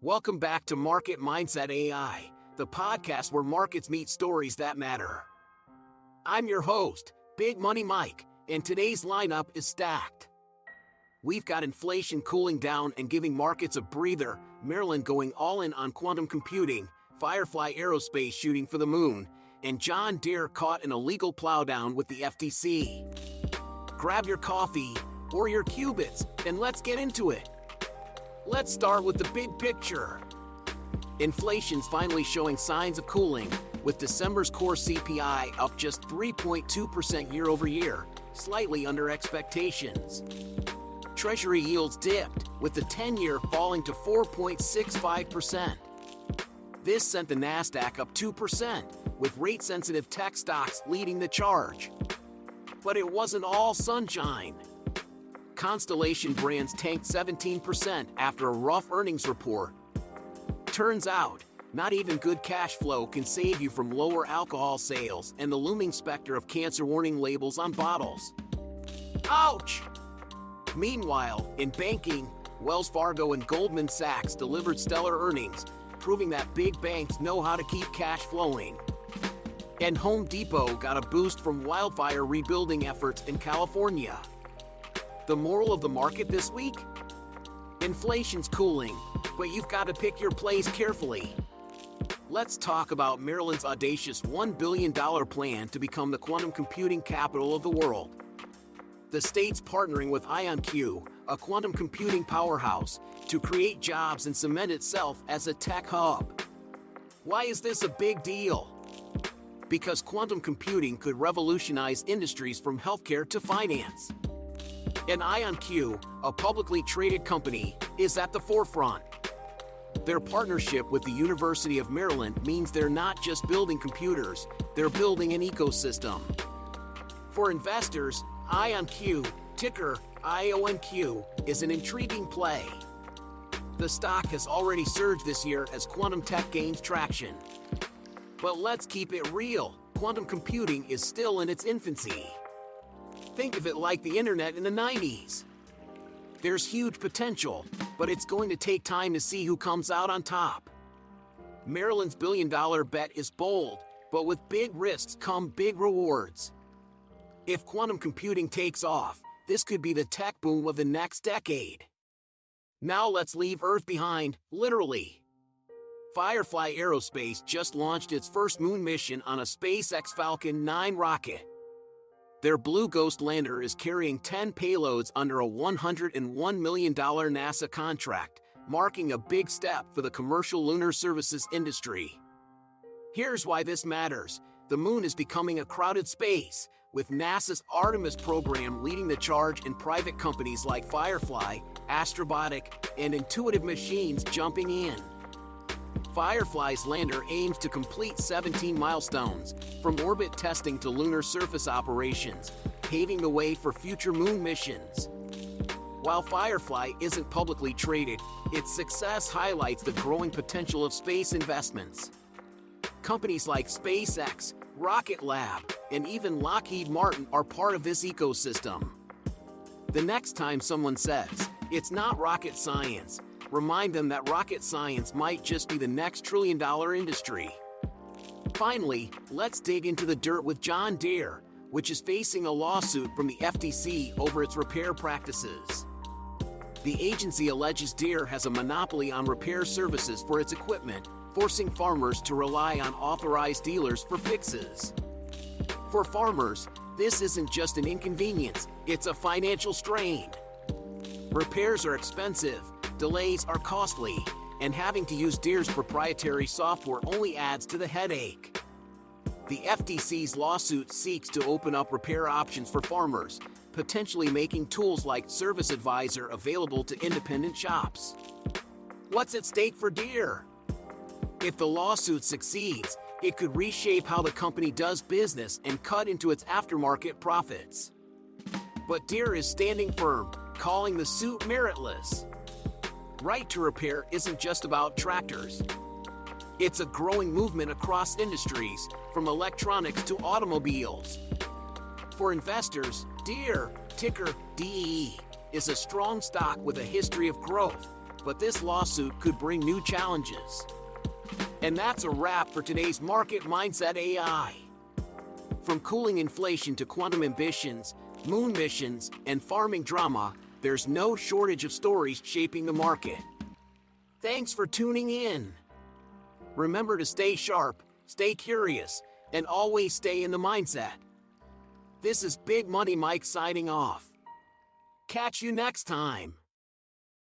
Welcome back to Market Mindset AI, the podcast where markets meet stories that matter. I'm your host, Big Money Mike, and today's lineup is stacked. We've got inflation cooling down and giving markets a breather, Maryland going all in on quantum computing, Firefly Aerospace shooting for the moon, and John Deere caught in a legal plowdown with the FTC. Grab your coffee or your qubits and let's get into it. Let's start with the big picture. Inflation's finally showing signs of cooling, with December's core CPI up just 3.2% year over year, slightly under expectations. Treasury yields dipped, with the 10-year falling to 4.65%. This sent the Nasdaq up 2%, with rate-sensitive tech stocks leading the charge. But it wasn't all sunshine. Constellation Brands tanked 17% after a rough earnings report. Turns out, not even good cash flow can save you from lower alcohol sales and the looming specter of cancer warning labels on bottles. Ouch! Meanwhile, in banking, Wells Fargo and Goldman Sachs delivered stellar earnings, proving that big banks know how to keep cash flowing. And Home Depot got a boost from wildfire rebuilding efforts in California. The moral of the market this week? Inflation's cooling, but you've got to pick your plays carefully. Let's talk about Maryland's audacious $1 billion plan to become the quantum computing capital of the world. The state's partnering with IonQ, a quantum computing powerhouse, to create jobs and cement itself as a tech hub. Why is this a big deal? Because quantum computing could revolutionize industries from healthcare to finance. And IonQ, a publicly traded company, is at the forefront. Their partnership with the University of Maryland means they're not just building computers, they're building an ecosystem. For investors, IonQ, ticker IONQ, is an intriguing play. The stock has already surged this year as quantum tech gains traction. But let's keep it real, quantum computing is still in its infancy. Think of it like the internet in the 90s. There's huge potential, but it's going to take time to see who comes out on top. Maryland's billion-dollar bet is bold, but with big risks come big rewards. If quantum computing takes off, this could be the tech boom of the next decade. Now let's leave Earth behind, literally. Firefly Aerospace just launched its first moon mission on a SpaceX Falcon 9 rocket. Their Blue Ghost lander is carrying 10 payloads under a $101 million NASA contract, marking a big step for the commercial lunar services industry. Here's why this matters. The moon is becoming a crowded space, with NASA's Artemis program leading the charge and private companies like Firefly, Astrobotic, and Intuitive Machines jumping in. Firefly's lander aims to complete 17 milestones, from orbit testing to lunar surface operations, paving the way for future moon missions. While Firefly isn't publicly traded, its success highlights the growing potential of space investments. Companies like SpaceX, Rocket Lab, and even Lockheed Martin are part of this ecosystem. The next time someone says, "It's not rocket science," remind them that rocket science might just be the next trillion-dollar industry. Finally, let's dig into the dirt with John Deere, which is facing a lawsuit from the FTC over its repair practices. The agency alleges Deere has a monopoly on repair services for its equipment, forcing farmers to rely on authorized dealers for fixes. For farmers, this isn't just an inconvenience, it's a financial strain. Repairs are expensive, delays are costly, and having to use Deere's proprietary software only adds to the headache. The FTC's lawsuit seeks to open up repair options for farmers, potentially making tools like Service Advisor available to independent shops. What's at stake for Deere? If the lawsuit succeeds, it could reshape how the company does business and cut into its aftermarket profits. But Deere is standing firm, calling the suit meritless. Right to repair isn't just about tractors. It's a growing movement across industries, from electronics to automobiles. For investors, Deere, ticker DEE, is a strong stock with a history of growth, but this lawsuit could bring new challenges. And that's a wrap for today's Market Mindset AI. From cooling inflation to quantum ambitions, moon missions, and farming drama, there's no shortage of stories shaping the market. Thanks for tuning in. Remember to stay sharp, stay curious, and always stay in the mindset. This is Big Money Mike signing off. Catch you next time.